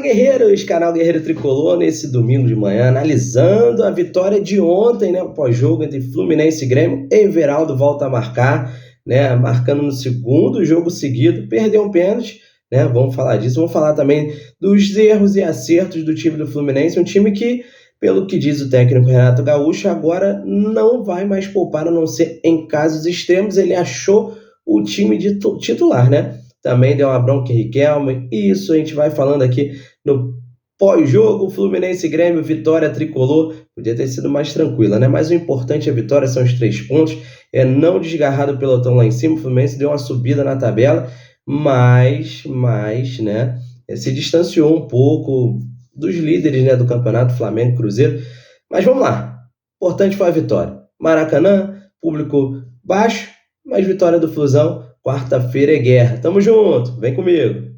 guerreiros! Canal Guerreiro Tricolor nesse domingo de manhã, analisando a vitória de ontem, né? Pós-jogo entre Fluminense e Grêmio. Everaldo volta a marcar, né? Marcando no segundo jogo seguido, perdeu um pênalti, né? Vamos falar disso. Vamos falar também dos erros e acertos do time do Fluminense, um time que, pelo que diz o técnico Renato Gaúcho, agora não vai mais poupar, a não ser em casos extremos. Ele achou o time de titular, né? Também deu uma bronca em Riquelme, e isso a gente vai falando aqui no pós-jogo. Fluminense e Grêmio, vitória tricolor, podia ter sido mais tranquila, né? Mas o importante é a vitória, são os 3 pontos, é não desgarrar do pelotão lá em cima. O Fluminense deu uma subida na tabela, mas né, se distanciou um pouco dos líderes, né, do campeonato, Flamengo e Cruzeiro. Mas vamos lá, o importante foi a vitória. Maracanã, público baixo, mas vitória do Flusão. Quarta-feira é guerra. Tamo junto, vem comigo.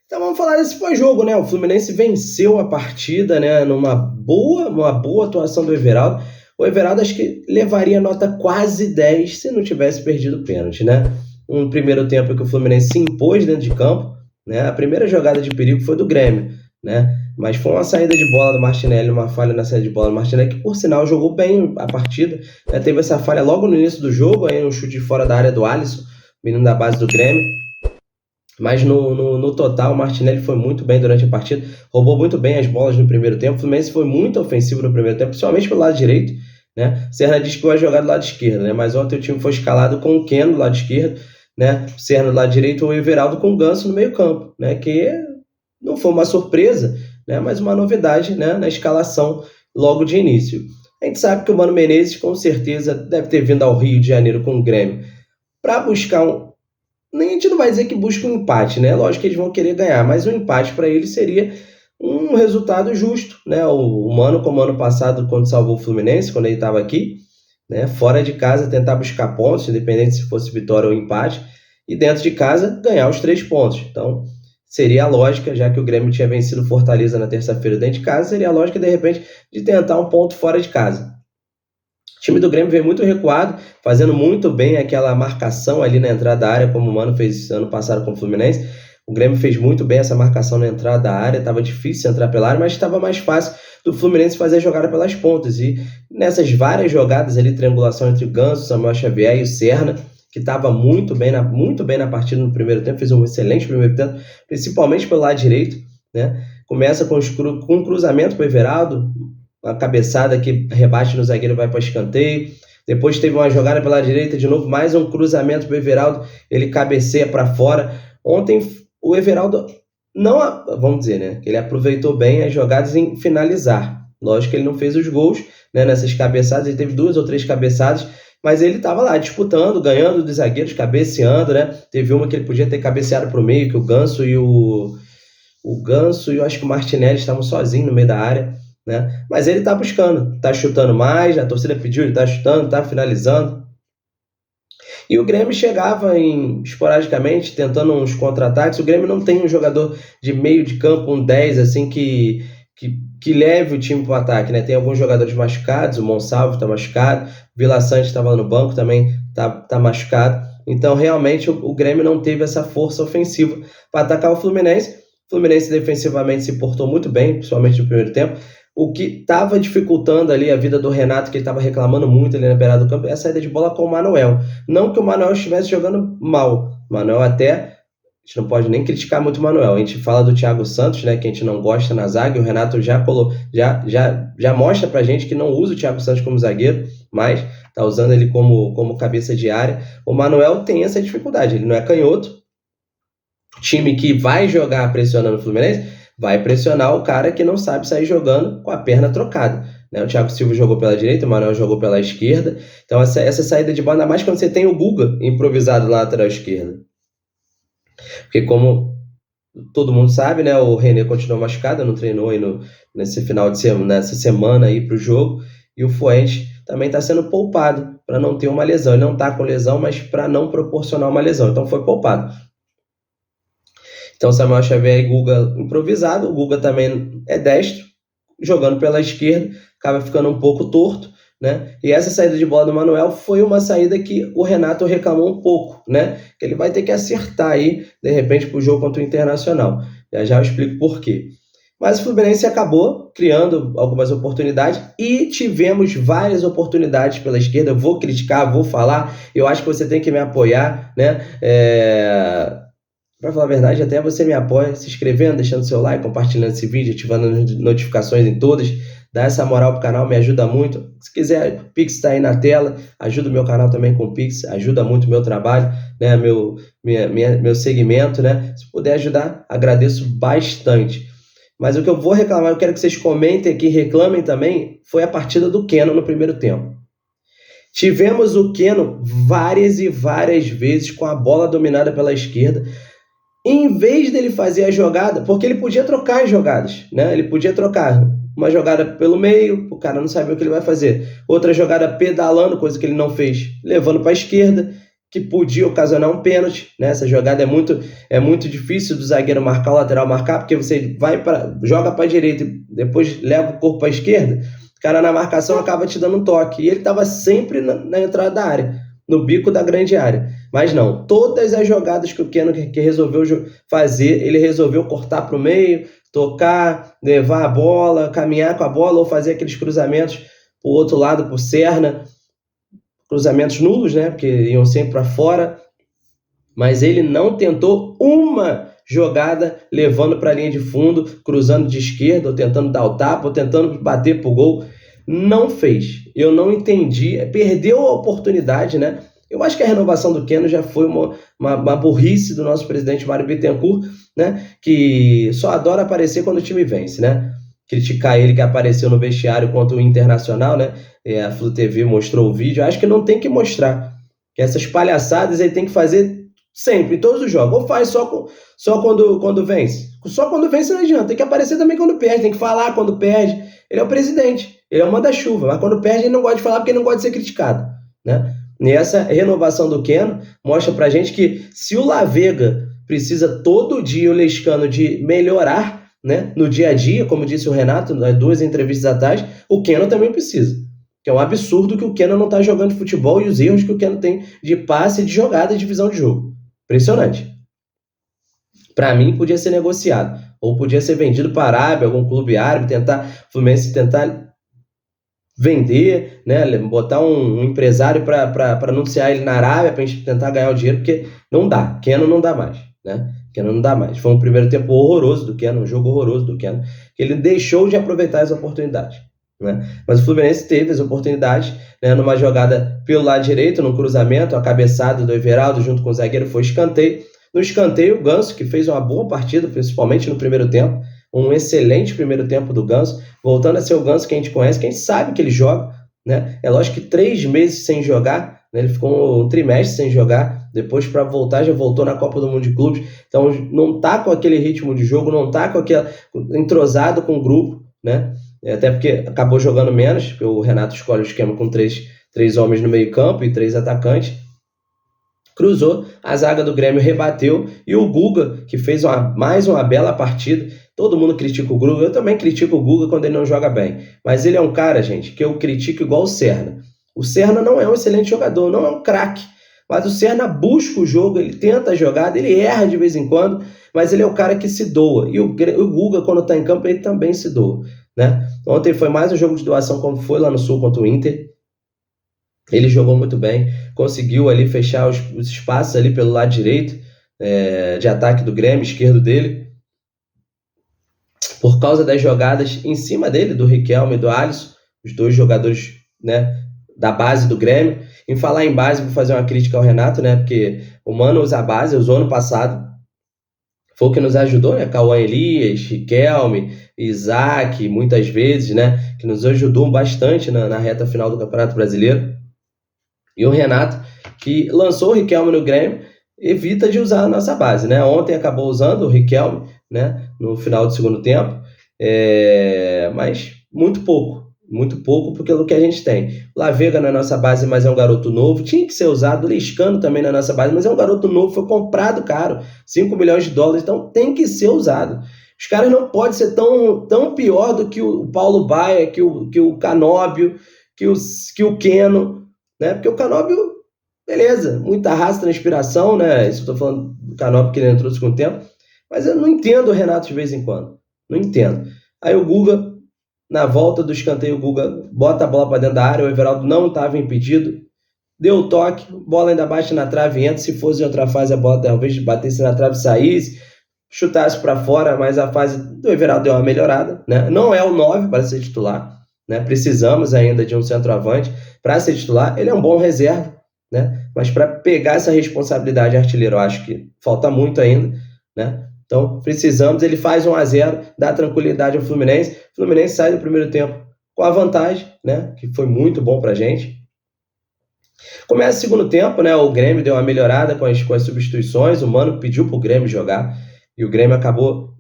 Então vamos falar desse pós-jogo, né? O Fluminense venceu a partida, né? Uma boa atuação do Everaldo. O Everaldo acho que levaria nota quase 10 se não tivesse perdido o pênalti, né? Um primeiro tempo que o Fluminense se impôs dentro de campo, né? A primeira jogada de perigo foi do Grêmio, né? Mas foi uma saída de bola do Martinelli, uma falha na saída de bola do Martinelli, que por sinal jogou bem a partida, né? Teve essa falha logo no início do jogo, aí um chute fora da área do Alisson, menino da base do Grêmio. Mas no total o Martinelli foi muito bem durante a partida, roubou muito bem as bolas no primeiro tempo. O Fluminense foi muito ofensivo no primeiro tempo, principalmente pelo lado direito, né? Serna disse que vai jogar do lado esquerdo, né? Mas ontem o time foi escalado com o Keno do lado esquerdo, né? Serna do lado direito, o Everaldo com o Ganso no meio campo, né? Que não foi uma surpresa, né, mas uma novidade, né, na escalação logo de início. A gente sabe que o Mano Menezes com certeza deve ter vindo ao Rio de Janeiro com o Grêmio para buscar a gente não vai dizer que busca um empate, né? Lógico que eles vão querer ganhar, mas um empate para eles seria um resultado justo, né? O Mano, como ano passado, quando salvou o Fluminense, quando ele estava aqui, né, fora de casa, tentar buscar pontos, independente se fosse vitória ou empate, e dentro de casa ganhar os 3 pontos. Então seria a lógica, já que o Grêmio tinha vencido o Fortaleza na terça-feira dentro de casa, seria a lógica, de repente, de tentar um ponto fora de casa. O time do Grêmio veio muito recuado, fazendo muito bem aquela marcação ali na entrada da área, como o Mano fez ano passado com o Fluminense. O Grêmio fez muito bem essa marcação na entrada da área, estava difícil entrar pela área, mas estava mais fácil do Fluminense fazer a jogada pelas pontas. E nessas várias jogadas ali, triangulação entre o Ganso, Samuel Xavier e o Serna, que estava muito bem na partida no primeiro tempo, fez um excelente primeiro tempo, principalmente pelo lado direito, né? Começa com um cruzamento para o Everaldo, uma cabeçada que rebate no zagueiro, vai para escanteio. Depois teve uma jogada pela direita, de novo, mais um cruzamento para o Everaldo, ele cabeceia para fora. Ontem o Everaldo vamos dizer, né, que ele aproveitou bem as jogadas em finalizar. Lógico que ele não fez os gols, né, nessas cabeçadas, ele teve 2 ou 3 cabeçadas, mas ele estava lá disputando, ganhando dos zagueiros, cabeceando, né? Teve uma que ele podia ter cabeceado para o meio, que o Ganso e o Ganso e eu acho que o Martinelli estavam sozinhos no meio da área, né? Mas ele está buscando, está chutando mais, a torcida pediu, ele está chutando, está finalizando. E o Grêmio chegava esporadicamente, tentando uns contra-ataques. O Grêmio não tem um jogador de meio de campo, um 10, assim, que leve o time para o ataque, né? Tem alguns jogadores machucados, o Monsalvo está machucado, o Vila Sante estava no banco, também tá machucado. Então, realmente, o Grêmio não teve essa força ofensiva para atacar o Fluminense. O Fluminense defensivamente se portou muito bem, principalmente no primeiro tempo. O que estava dificultando ali a vida do Renato, que ele estava reclamando muito ali na beirada do campo, é a saída de bola com o Manuel. Não que o Manuel estivesse jogando mal. O Manuel até... A gente não pode nem criticar muito o Manuel. A gente fala do Thiago Santos, né, que a gente não gosta na zaga, e o Renato já mostra pra gente que não usa o Thiago Santos como zagueiro, mas tá usando ele como cabeça de área. O Manuel tem essa dificuldade, ele não é canhoto. O time que vai jogar pressionando o Fluminense vai pressionar o cara que não sabe sair jogando com a perna trocada, né? O Thiago Silva jogou pela direita, o Manuel jogou pela esquerda. Então essa saída de bola, ainda mais quando você tem o Guga improvisado na lateral esquerda. Porque como todo mundo sabe, né, o René continuou machucado, não treinou aí nessa semana aí para o jogo, e o Fuentes também está sendo poupado para não ter uma lesão. Ele não está com lesão, mas para não proporcionar uma lesão, então foi poupado. Então Samuel Xavier e Guga improvisado. O Guga também é destro, jogando pela esquerda, acaba ficando um pouco torto, né? E essa saída de bola do Manuel foi uma saída que o Renato reclamou um pouco, né? Que ele vai ter que acertar aí, de repente, para o jogo contra o Internacional. Já eu explico por quê. Mas o Fluminense acabou criando algumas oportunidades e tivemos várias oportunidades pela esquerda. Eu vou criticar, vou falar, eu acho que você tem que me apoiar, né? Para falar a verdade, até você me apoia se inscrevendo, deixando seu like, compartilhando esse vídeo, ativando as notificações em todas. Dá essa moral pro canal, me ajuda muito. Se quiser, o Pix está aí na tela. Ajuda o meu canal também com o Pix. Ajuda muito o meu trabalho, né? Meu segmento, né? Se puder ajudar, agradeço bastante. Mas o que eu vou reclamar, eu quero que vocês comentem aqui, reclamem também, foi a partida do Keno no primeiro tempo. Tivemos o Keno várias e várias vezes com a bola dominada pela esquerda. Em vez dele fazer a jogada, porque ele podia trocar as jogadas, né? Ele podia trocar uma jogada pelo meio, o cara não sabe o que ele vai fazer. Outra jogada pedalando, coisa que ele não fez, levando para a esquerda, que podia ocasionar um pênalti, né? Essa jogada é muito difícil do zagueiro marcar, o lateral marcar, porque você joga para a direita e depois leva o corpo para a esquerda, o cara na marcação acaba te dando um toque. E ele estava sempre na entrada da área, no bico da grande área. Mas não, todas as jogadas que o Keno que resolveu fazer, ele resolveu cortar para o meio, tocar, levar a bola, caminhar com a bola ou fazer aqueles cruzamentos para o outro lado, para o Serna. Cruzamentos nulos, né? Porque iam sempre para fora. Mas ele não tentou uma jogada levando para a linha de fundo, cruzando de esquerda, ou tentando dar o tapa, ou tentando bater para o gol. Não fez. Eu não entendi. Perdeu a oportunidade, né? Eu acho que a renovação do Keno já foi uma burrice do nosso presidente Mário Bittencourt, né? Que só adora aparecer quando o time vence, né? Criticar ele que apareceu no vestiário contra o Internacional, né? A Flu TV mostrou o vídeo. Acho que não tem que mostrar. Que essas palhaçadas ele tem que fazer sempre, em todos os jogos. Ou faz só quando vence. Só quando vence não adianta. Tem que aparecer também quando perde. Tem que falar quando perde. Ele é o presidente. Ele é o manda-chuva. Mas quando perde ele não gosta de falar porque ele não gosta de ser criticado, né? E essa renovação do Keno mostra pra gente que se o Lavega precisa todo dia, o Lescano, de melhorar, né, no dia a dia, como disse o Renato, nas 2 entrevistas atrás, o Keno também precisa. Que é um absurdo que o Keno não está jogando futebol e os erros que o Keno tem de passe, de jogada e de visão de jogo. Impressionante. Para mim, podia ser negociado. Ou podia ser vendido para a Arábia, algum clube árabe, o Fluminense tentar vender, né, botar um empresário para anunciar ele na Arábia, para a gente tentar ganhar o dinheiro, porque não dá. Keno não dá mais, né? Keno não dá mais. Foi um primeiro tempo horroroso do Keno, um jogo horroroso do Keno, que ele deixou de aproveitar as oportunidades, né? Mas o Fluminense teve as oportunidades, né, numa jogada pelo lado direito, num cruzamento, a cabeçada do Everaldo junto com o zagueiro foi escanteio. No escanteio, o Ganso, que fez uma boa partida, principalmente no primeiro tempo, um excelente primeiro tempo do Ganso, voltando a ser o Ganso que a gente conhece, que a gente sabe que ele joga, né? É lógico que 3 meses sem jogar, né? Ele ficou um trimestre sem jogar, depois para voltar já voltou na Copa do Mundo de Clubes, então não tá com aquele ritmo de jogo, não tá com aquele entrosado com o grupo, né? Até porque acabou jogando menos, porque o Renato escolhe o esquema com três homens no meio campo e 3 atacantes. Cruzou, a zaga do Grêmio rebateu e o Guga, que fez mais uma bela partida. Todo mundo critica o Guga, eu também critico o Guga quando ele não joga bem. Mas ele é um cara, gente, que eu critico igual o Serna. O Serna não é um excelente jogador, não é um craque. Mas o Serna busca o jogo, ele tenta a jogada, ele erra de vez em quando, mas ele é o cara que se doa. E o Guga, quando está em campo, ele também se doa, né? Ontem foi mais um jogo de doação, como foi lá no Sul contra o Inter. Ele jogou muito bem, conseguiu ali fechar os espaços ali pelo lado direito de ataque do Grêmio, esquerdo dele, por causa das jogadas em cima dele, do Riquelme e do Alisson, os 2 jogadores, né, da base do Grêmio. Em falar em base, vou fazer uma crítica ao Renato, né, porque o Mano usa a base, usou ano passado, foi o que nos ajudou, né, Cauã Elias, Riquelme, Isaac, muitas vezes, né, que nos ajudou bastante na reta final do Campeonato Brasileiro. E o Renato, que lançou o Riquelme no Grêmio, evita de usar a nossa base, né? Ontem acabou usando o Riquelme, né, no final do segundo tempo, mas muito pouco porque é o que a gente tem. Lavega na nossa base, mas é um garoto novo, tinha que ser usado. Lescano também na nossa base, mas é um garoto novo, foi comprado caro, 5 milhões de dólares, então tem que ser usado. Os caras não podem ser tão pior do que o Paulo Baia, que o Canóbio, que o Keno, né? Porque o Canóbio, beleza, muita raça, transpiração, né? Isso eu tô falando do Canóbio que ele entrou no segundo tempo, mas eu não entendo o Renato de vez em quando. Não entendo. Aí o Guga, na volta do escanteio, o Guga bota a bola para dentro da área, o Everaldo não estava impedido, deu o toque, bola ainda bate na trave e entra. Se fosse em outra fase, a bola talvez batesse na trave e saísse, chutasse para fora, mas a fase do Everaldo deu uma melhorada, né? Não é o 9 para ser titular, né? Precisamos ainda de um centroavante para ser titular. Ele é um bom reserva, né? Mas para pegar essa responsabilidade de artilheiro, eu acho que falta muito ainda, né? Então precisamos. Ele faz 1-0, dá tranquilidade ao Fluminense. O Fluminense sai do primeiro tempo com a vantagem, né? Que foi muito bom para a gente. Começa o segundo tempo, né? O Grêmio deu uma melhorada com as substituições. O Mano pediu pro Grêmio jogar e o Grêmio acabou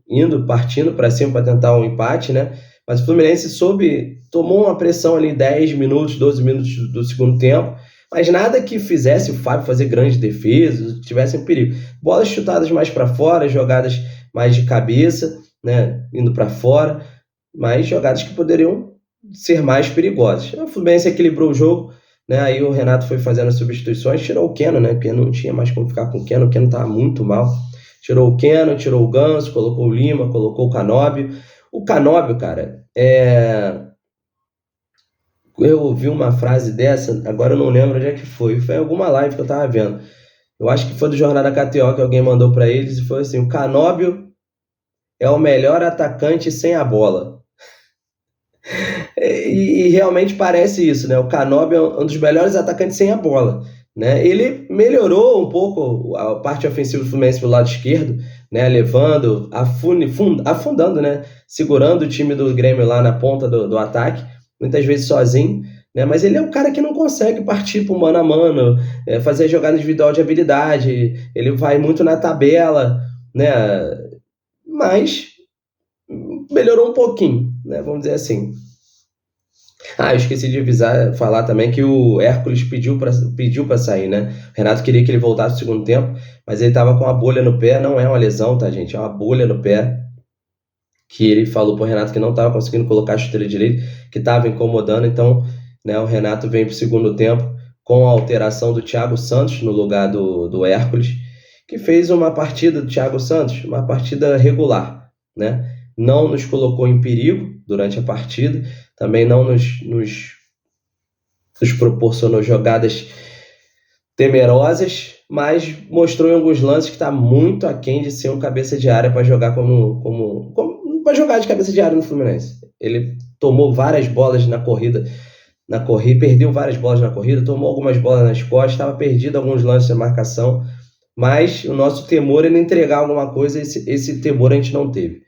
partindo para cima para tentar um empate, né? Mas o Fluminense tomou uma pressão ali 10 minutos, 12 minutos do segundo tempo, mas nada que fizesse o Fábio fazer grandes defesas, tivesse em perigo. Bolas chutadas mais para fora, jogadas mais de cabeça, né? Indo para fora, mas jogadas que poderiam ser mais perigosas. O Fluminense equilibrou o jogo, né? Aí o Renato foi fazendo as substituições, tirou o Keno, né? Porque não tinha mais como ficar com o Keno estava muito mal. Tirou o Keno, tirou o Ganso, colocou o Lima, colocou o Canóbio. O Canóbio, cara, eu ouvi uma frase dessa, agora eu não lembro onde é que foi em alguma live que eu tava vendo. Eu acho que foi do Jornada KTO que alguém mandou para eles e foi assim: o Canóbio é o melhor atacante sem a bola. E realmente parece isso, né? O Canóbio é um dos melhores atacantes sem a bola, né? Ele melhorou um pouco a parte ofensiva do Fluminense pelo lado esquerdo, né? Levando, afundando, né? Segurando o time do Grêmio lá na ponta do ataque, muitas vezes sozinho, né? Mas ele é um cara que não consegue partir para o mano a mano, fazer jogada individual de habilidade, ele vai muito na tabela, né? Mas melhorou um pouquinho, né? Vamos dizer assim. Eu esqueci de falar também que o Hércules pediu para sair, né? O Renato queria que ele voltasse no segundo tempo, mas ele estava com uma bolha no pé. Não é uma lesão, tá, gente? É uma bolha no pé, que ele falou pro Renato que não estava conseguindo colocar a chuteira direita, que estava incomodando. Então, né, o Renato vem para o segundo tempo com a alteração do Thiago Santos no lugar do Hércules, que fez uma partida do Thiago Santos, uma partida regular, né? Não nos colocou em perigo durante a partida, também não nos proporcionou jogadas temerosas, mas mostrou em alguns lances que está muito aquém de ser um cabeça de área para jogar para jogar de cabeça de área no Fluminense. Ele tomou várias bolas na corrida, perdeu várias bolas na corrida, tomou algumas bolas nas costas, estava perdido alguns lances de marcação, mas o nosso temor é ele entregar alguma coisa, esse temor a gente não teve.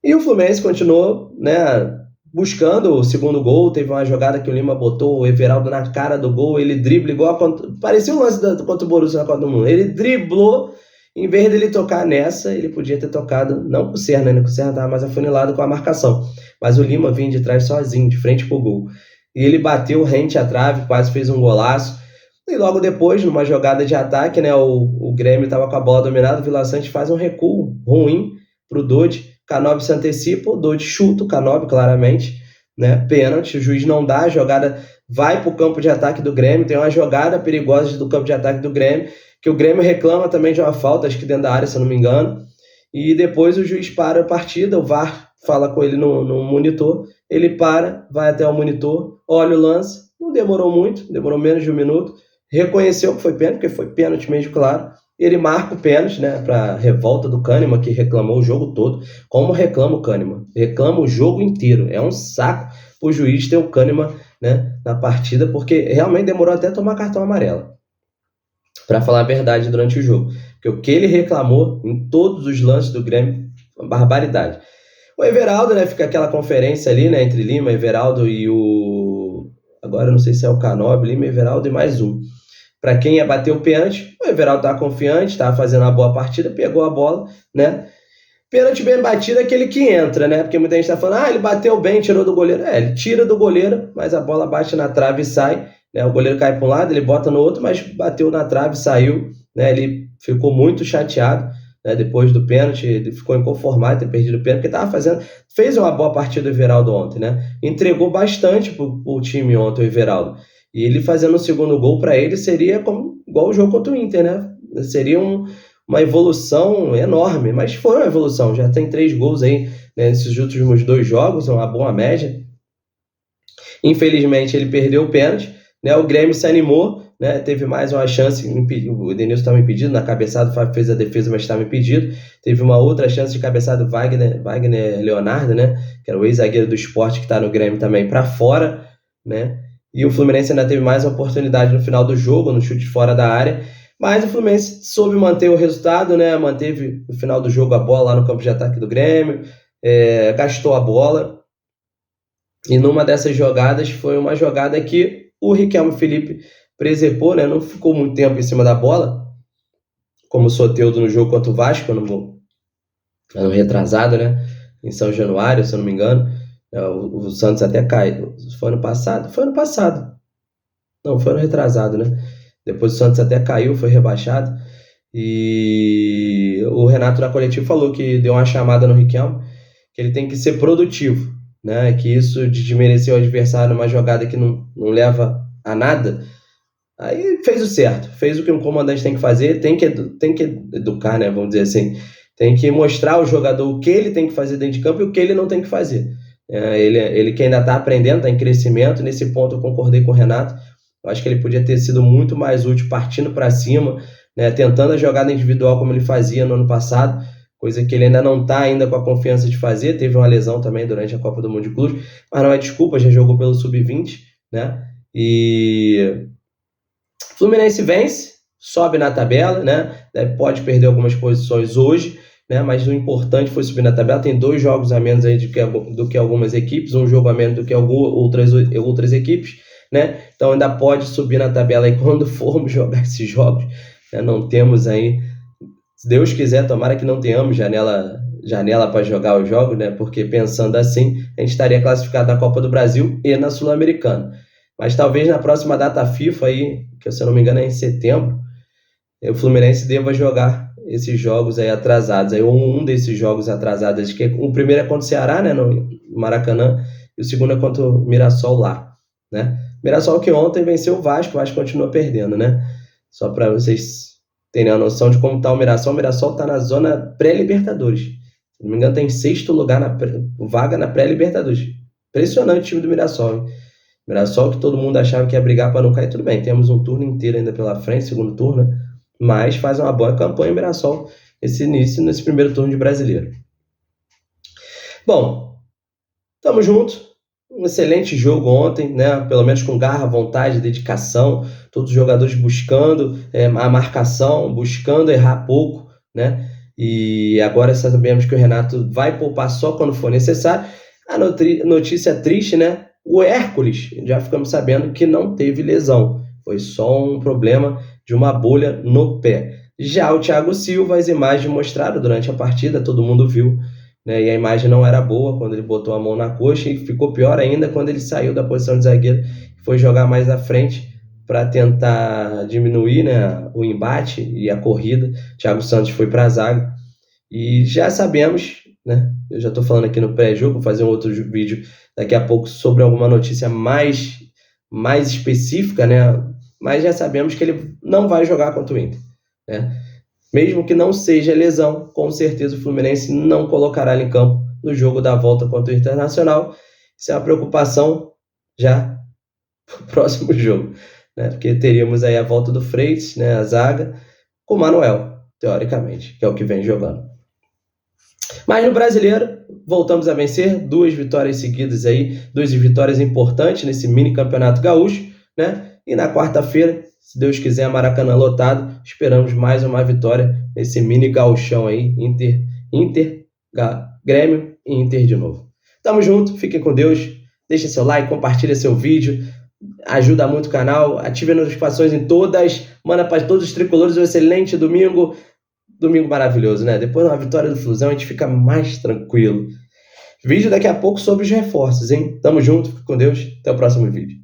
E o Fluminense continuou, né, buscando o segundo gol. Teve uma jogada que o Lima botou o Everaldo na cara do gol, ele dribla igual parecia um lance contra o Borussia na Copa do Mundo. Ele driblou, em vez dele tocar nessa, ele podia ter tocado, não com o Serna, né, que o Serna estava mais afunilado com a marcação, mas o Lima vinha de trás sozinho, de frente pro gol, e ele bateu rente à trave, quase fez um golaço. E logo depois, numa jogada de ataque, né, o Grêmio estava com a bola dominada, o Vila Sante faz um recuo ruim pro Dodge, Canóbio se antecipa, o Dodge chuta o Canóbio claramente, né? Pênalti, o juiz não dá, a jogada vai para o campo de ataque do Grêmio, tem uma jogada perigosa do campo de ataque do Grêmio, que o Grêmio reclama também de uma falta, acho que dentro da área, se eu não me engano, e depois o juiz para a partida, o VAR fala com ele no monitor, ele para, vai até o monitor, olha o lance, não demorou muito, demorou menos de um minuto, reconheceu que foi pênalti, porque foi pênalti mesmo, claro. Ele marca o pênalti, né, para revolta do Kahneman, que reclamou o jogo todo. Como reclama o Kahneman? Reclama o jogo inteiro. É um saco o juiz ter o Kahneman, né, na partida, porque realmente demorou até tomar cartão amarelo, para falar a verdade, durante o jogo. Porque o que ele reclamou em todos os lances do Grêmio, uma barbaridade. O Everaldo, né, fica aquela conferência ali, né, entre Lima, Everaldo e o... Agora eu não sei se é o Canóbio, Lima, Everaldo e mais um. Para quem ia bater o pênalti, o Everaldo estava confiante, estava fazendo uma boa partida, pegou a bola, né? Pênalti bem batido é aquele que entra, né? Porque muita gente está falando, ele bateu bem, tirou do goleiro. Ele tira do goleiro, mas a bola bate na trave e sai, né? O goleiro cai para um lado, ele bota no outro, mas bateu na trave e saiu, né? Ele ficou muito chateado, né? Depois do pênalti, ele ficou inconformado em ter perdido o pênalti, porque fez uma boa partida o Everaldo ontem, né? Entregou bastante pro time ontem o Everaldo. E ele fazendo o segundo gol para ele seria igual o jogo contra o Inter, né? Seria uma evolução enorme, mas foi uma evolução. Já tem 3 gols aí, né, nesses últimos 2 jogos, uma boa média. Infelizmente ele perdeu o pênalti, né? O Grêmio se animou, né? Teve mais uma chance, o Edenilson estava impedido, na cabeçada o Fábio fez a defesa, mas estava impedido. Teve uma outra chance de cabeçada do Wagner Leonardo, né? Que era o ex-zagueiro do Sport, que está no Grêmio também, para fora, né? E o Fluminense ainda teve mais uma oportunidade no final do jogo, no chute fora da área, mas o Fluminense soube manter o resultado, né? Manteve no final do jogo a bola lá no campo de ataque do Grêmio, gastou a bola. E numa dessas jogadas, foi uma jogada que o Riquelme Felipe preservou, né? Não ficou muito tempo em cima da bola, como o Soteldo no jogo contra o Vasco, ano retrasado, né? Em São Januário, se eu não me engano. O Santos até caiu. Foi ano passado? Foi ano passado. Não, foi ano retrasado, né? Depois o Santos até caiu, foi rebaixado. E o Renato na coletiva falou que deu uma chamada no Riquelme, que ele tem que ser produtivo, né? Que isso de desmerecer o adversário numa jogada que não leva a nada. Aí fez o certo, fez o que um comandante tem que fazer, tem que educar, né? Vamos dizer assim. Tem que mostrar ao jogador o que ele tem que fazer dentro de campo e o que ele não tem que fazer. Ele que ainda está aprendendo, está em crescimento. Nesse ponto eu concordei com o Renato. Eu acho que ele podia ter sido muito mais útil partindo para cima, né, tentando a jogada individual como ele fazia no ano passado, coisa que ele ainda não está ainda com a confiança de fazer. Teve uma lesão também durante a Copa do Mundo de Clubes, mas não é desculpa, já jogou pelo Sub-20, né? E Fluminense vence, sobe na tabela, né? Pode perder algumas posições hoje, né? Mas o importante foi subir na tabela. Tem 2 jogos a menos aí do que algumas equipes, um jogo a menos do que outras equipes, né? Então ainda pode subir na tabela aí quando formos jogar esses jogos, né? Não temos aí, se Deus quiser, tomara que não tenhamos janela para jogar os jogos, né? Porque pensando assim, a gente estaria classificado na Copa do Brasil e na Sul-Americana. Mas talvez na próxima data FIFA aí, que se eu não me engano é em setembro, o Fluminense deva jogar esses jogos aí atrasados. Aí um desses jogos atrasados, que o primeiro é contra o Ceará, né, no Maracanã, e o segundo é contra o Mirassol lá, né? Mirassol que ontem venceu o Vasco continua perdendo, né? Só para vocês terem a noção de como está o Mirassol está na zona pré-Libertadores. Se não me engano, tem 6º lugar vaga na pré-Libertadores. Impressionante o time do Mirassol, hein? Mirassol que todo mundo achava que ia brigar para não cair, tudo bem, temos um turno inteiro ainda pela frente, segundo turno, né? Mas faz uma boa campanha o Mirassol nesse primeiro turno de Brasileiro. Bom, tamo junto. Um excelente jogo ontem, né? Pelo menos com garra, vontade, dedicação, todos os jogadores buscando a marcação, buscando errar pouco, né? E agora sabemos que o Renato vai poupar só quando for necessário. A notícia triste, né? O Hércules, já ficamos sabendo que não teve lesão, foi só um problema de uma bolha no pé. Já o Thiago Silva, as imagens mostraram durante a partida, todo mundo viu, né? E a imagem não era boa quando ele botou a mão na coxa, e ficou pior ainda quando ele saiu da posição de zagueiro e foi jogar mais à frente para tentar diminuir, né, o embate e a corrida. Thiago Santos foi para a zaga e já sabemos, né? Eu já estou falando aqui no pré-jogo, vou fazer um outro vídeo daqui a pouco sobre alguma notícia mais específica, né? Mas já sabemos que ele não vai jogar contra o Inter, né? Mesmo que não seja lesão, com certeza o Fluminense não colocará ele em campo no jogo da volta contra o Internacional. Isso é uma preocupação já no próximo jogo, né? Porque teríamos aí a volta do Freitas, né? A zaga, com o Manuel, teoricamente, que é o que vem jogando. Mas no Brasileiro, voltamos a vencer, 2 vitórias seguidas aí, 2 vitórias importantes nesse mini campeonato gaúcho, né? E na quarta-feira, se Deus quiser, Maracanã lotado, esperamos mais uma vitória nesse mini gauchão aí, Grêmio e Inter de novo. Tamo junto, fiquem com Deus, deixa seu like, compartilha seu vídeo, ajuda muito o canal, ative as notificações em todas, manda para todos os tricolores um excelente domingo maravilhoso, né? Depois de uma vitória do Flusão, a gente fica mais tranquilo. Vídeo daqui a pouco sobre os reforços, hein? Tamo junto, fique com Deus, até o próximo vídeo.